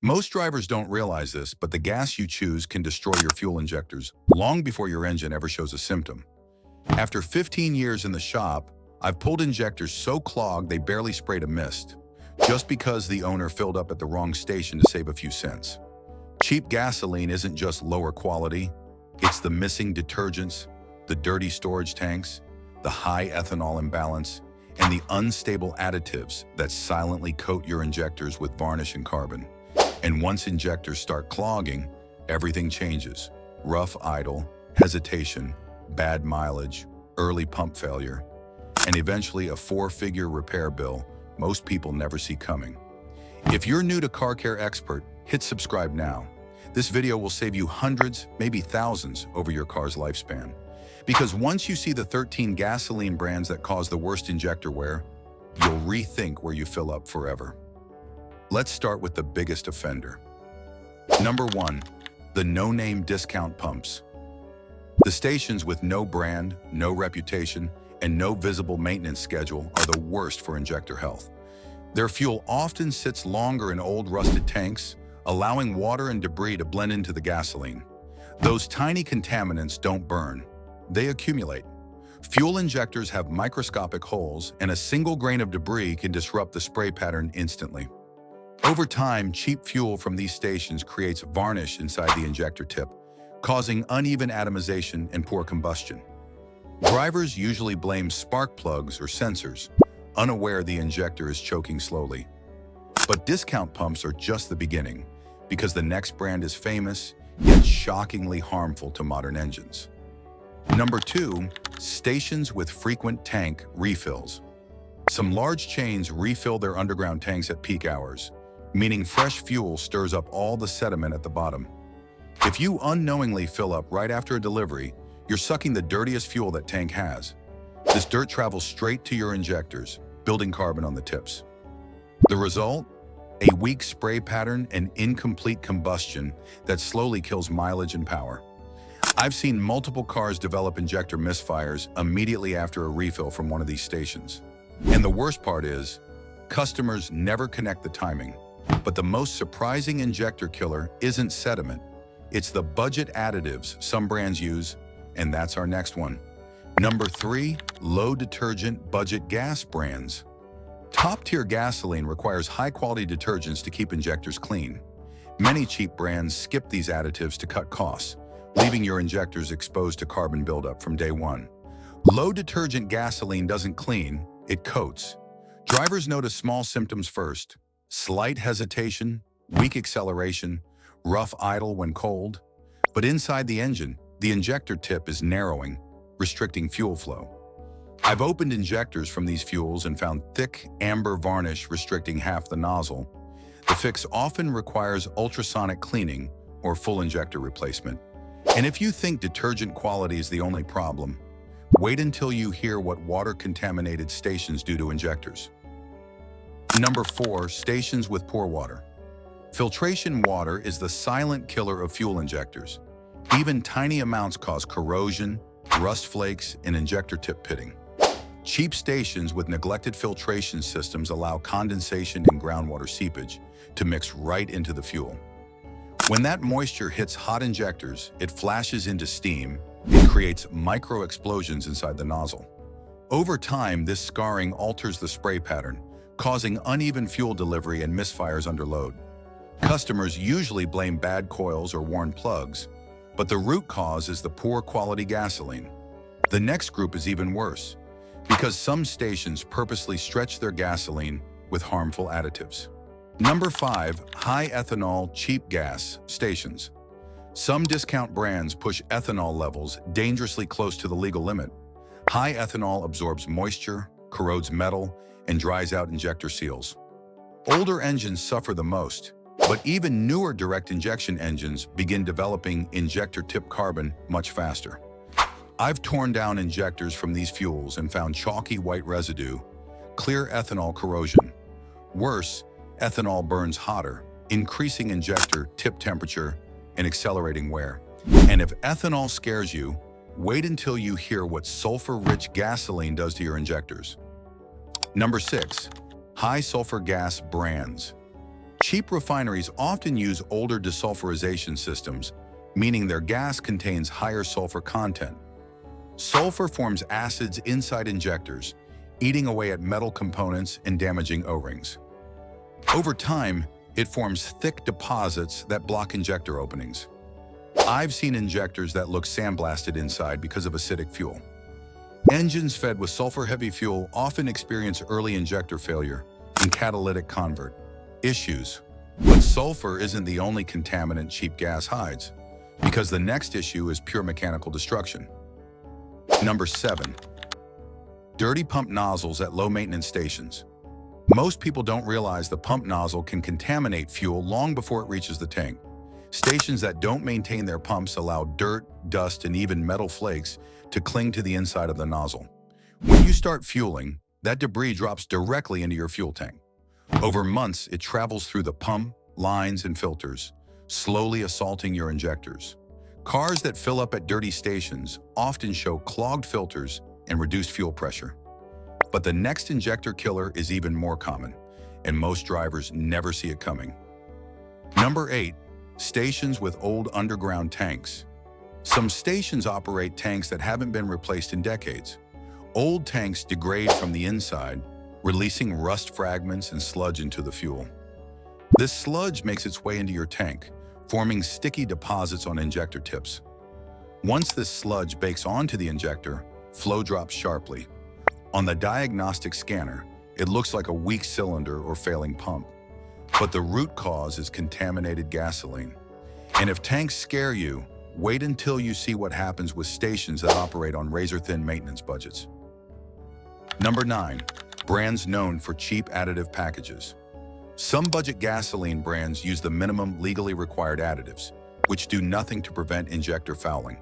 Most drivers don't realize this, but the gas you choose can destroy your fuel injectors long before your engine ever shows a symptom. After 15 years in the shop, I've pulled injectors so clogged they barely sprayed a mist, just because the owner filled up at the wrong station to save a few cents. Cheap gasoline isn't just lower quality, it's the missing detergents, the dirty storage tanks, the high ethanol imbalance, and the unstable additives that silently coat your injectors with varnish and carbon. And once injectors start clogging, everything changes. Rough idle, hesitation, bad mileage, early pump failure, and eventually a four-figure repair bill most people never see coming. If you're new to Car Care Xpert, hit subscribe now. This video will save you hundreds, maybe thousands, over your car's lifespan. Because once you see the 13 gasoline brands that cause the worst injector wear, you'll rethink where you fill up forever. Let's start with the biggest offender. Number 1, the no-name discount pumps. The stations with no brand, no reputation, and no visible maintenance schedule are the worst for injector health. Their fuel often sits longer in old rusted tanks, allowing water and debris to blend into the gasoline. Those tiny contaminants don't burn, they accumulate. Fuel injectors have microscopic holes, and a single grain of debris can disrupt the spray pattern instantly. Over time, cheap fuel from these stations creates varnish inside the injector tip, causing uneven atomization and poor combustion. Drivers usually blame spark plugs or sensors, unaware the injector is choking slowly. But discount pumps are just the beginning, because the next brand is famous, yet shockingly harmful to modern engines. Number 2, stations with frequent tank refills. Some large chains refill their underground tanks at peak hours, meaning fresh fuel stirs up all the sediment at the bottom. If you unknowingly fill up right after a delivery, you're sucking the dirtiest fuel that tank has. This dirt travels straight to your injectors, building carbon on the tips. The result? A weak spray pattern and incomplete combustion that slowly kills mileage and power. I've seen multiple cars develop injector misfires immediately after a refill from one of these stations. And the worst part is, customers never connect the timing. But the most surprising injector killer isn't sediment. It's the budget additives some brands use, and that's our next one. Number 3, low detergent budget gas brands. Top-tier gasoline requires high-quality detergents to keep injectors clean. Many cheap brands skip these additives to cut costs, leaving your injectors exposed to carbon buildup from day one. Low detergent gasoline doesn't clean, it coats. Drivers notice small symptoms first: slight hesitation, weak acceleration, rough idle when cold. But inside the engine, the injector tip is narrowing, restricting fuel flow. I've opened injectors from these fuels and found thick, amber varnish restricting half the nozzle. The fix often requires ultrasonic cleaning or full injector replacement. And if you think detergent quality is the only problem, wait until you hear what water-contaminated stations do to injectors. Number 4, stations with poor water. Filtration water is the silent killer of fuel injectors. Even tiny amounts cause corrosion, rust flakes, and injector tip pitting. Cheap stations with neglected filtration systems allow condensation and groundwater seepage to mix right into the fuel. When that moisture hits hot injectors, it flashes into steam and creates micro-explosions inside the nozzle. Over time, this scarring alters the spray pattern, causing uneven fuel delivery and misfires under load. Customers usually blame bad coils or worn plugs, but the root cause is the poor quality gasoline. The next group is even worse, because some stations purposely stretch their gasoline with harmful additives. Number 5, high ethanol, cheap gas stations. Some discount brands push ethanol levels dangerously close to the legal limit. High ethanol absorbs moisture, corrodes metal, and dries out injector seals. Older engines suffer the most, but even newer direct injection engines begin developing injector tip carbon much faster. I've torn down injectors from these fuels and found chalky white residue, clear ethanol corrosion. Worse, ethanol burns hotter, increasing injector tip temperature and accelerating wear. And if ethanol scares you, wait until you hear what sulfur-rich gasoline does to your injectors. Number 6, high sulfur gas brands. Cheap refineries often use older desulfurization systems, meaning their gas contains higher sulfur content. Sulfur forms acids inside injectors, eating away at metal components and damaging O-rings. Over time, it forms thick deposits that block injector openings. I've seen injectors that look sandblasted inside because of acidic fuel. Engines fed with sulfur-heavy fuel often experience early injector failure and catalytic convert issues. But sulfur isn't the only contaminant cheap gas hides, because the next issue is pure mechanical destruction. Number 7. Dirty pump nozzles at low-maintenance stations. Most people don't realize the pump nozzle can contaminate fuel long before it reaches the tank. Stations that don't maintain their pumps allow dirt, dust, and even metal flakes to cling to the inside of the nozzle. When you start fueling, that debris drops directly into your fuel tank. Over months, it travels through the pump, lines, and filters, slowly assaulting your injectors. Cars that fill up at dirty stations often show clogged filters and reduced fuel pressure. But the next injector killer is even more common, and most drivers never see it coming. Number 8. Stations with old underground tanks. Some stations operate tanks that haven't been replaced in decades. Old tanks degrade from the inside, releasing rust fragments and sludge into the fuel. This sludge makes its way into your tank, forming sticky deposits on injector tips. Once this sludge bakes onto the injector, flow drops sharply. On the diagnostic scanner, it looks like a weak cylinder or failing pump. But the root cause is contaminated gasoline. And if tanks scare you, wait until you see what happens with stations that operate on razor-thin maintenance budgets. Number 9. Brands known for cheap additive packages. Some budget gasoline brands use the minimum legally required additives, which do nothing to prevent injector fouling.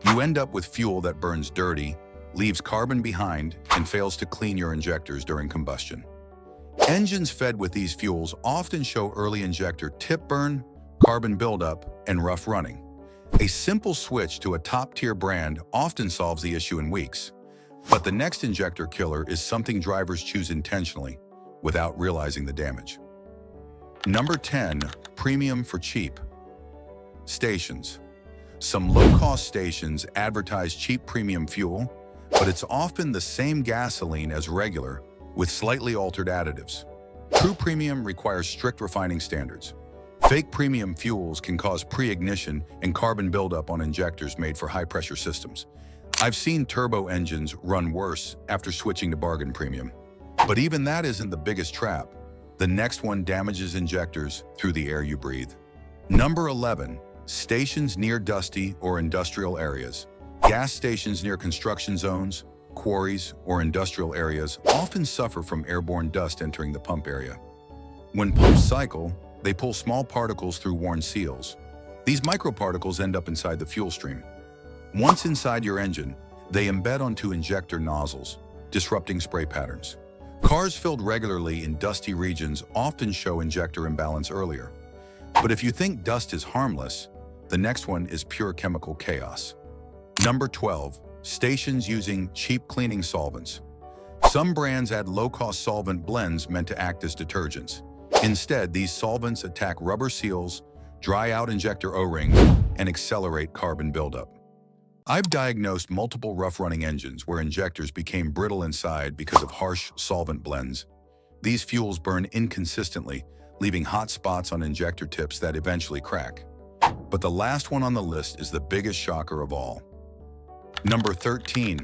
You end up with fuel that burns dirty, leaves carbon behind, and fails to clean your injectors during combustion. Engines fed with these fuels often show early injector tip burn, carbon buildup, and rough running. A simple switch to a top-tier brand often solves the issue in weeks. But the next injector killer is something drivers choose intentionally, without realizing the damage. Number 10. Premium for cheap. Stations. Some low-cost stations advertise cheap premium fuel, but it's often the same gasoline as regular, with slightly altered additives. True premium requires strict refining standards. Fake premium fuels can cause pre-ignition and carbon buildup on injectors made for high-pressure systems. I've seen turbo engines run worse after switching to bargain premium. But even that isn't the biggest trap. The next one damages injectors through the air you breathe. Number 11. Stations near dusty or industrial areas. Gas stations near construction zones, quarries, or industrial areas often suffer from airborne dust entering the pump area. When pumps cycle, they pull small particles through worn seals. These microparticles end up inside the fuel stream. Once inside your engine, they embed onto injector nozzles, disrupting spray patterns. Cars filled regularly in dusty regions often show injector imbalance earlier. But if you think dust is harmless, the next one is pure chemical chaos. Number 12. Stations using cheap cleaning solvents. Some brands add low-cost solvent blends meant to act as detergents. Instead, these solvents attack rubber seals, dry out injector O-rings, and accelerate carbon buildup. I've diagnosed multiple rough-running engines where injectors became brittle inside because of harsh solvent blends. These fuels burn inconsistently, leaving hot spots on injector tips that eventually crack. But the last one on the list is the biggest shocker of all. Number 13.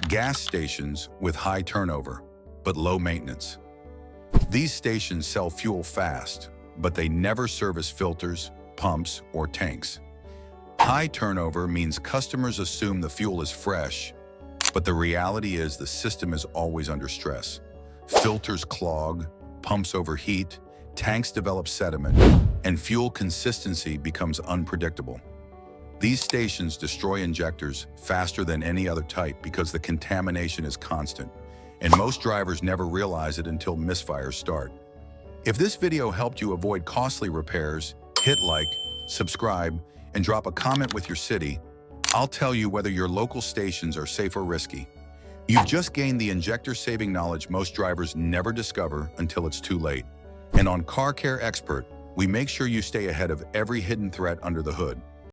Gas stations with high turnover, but low maintenance. These stations sell fuel fast, but they never service filters, pumps, or tanks. High turnover means customers assume the fuel is fresh, but the reality is the system is always under stress. Filters clog, pumps overheat, tanks develop sediment, and fuel consistency becomes unpredictable. These stations destroy injectors faster than any other type because the contamination is constant, and most drivers never realize it until misfires start. If this video helped you avoid costly repairs, hit like, subscribe, and drop a comment with your city. I'll tell you whether your local stations are safe or risky. You've just gained the injector-saving knowledge most drivers never discover until it's too late. And on Car Care Expert, we make sure you stay ahead of every hidden threat under the hood.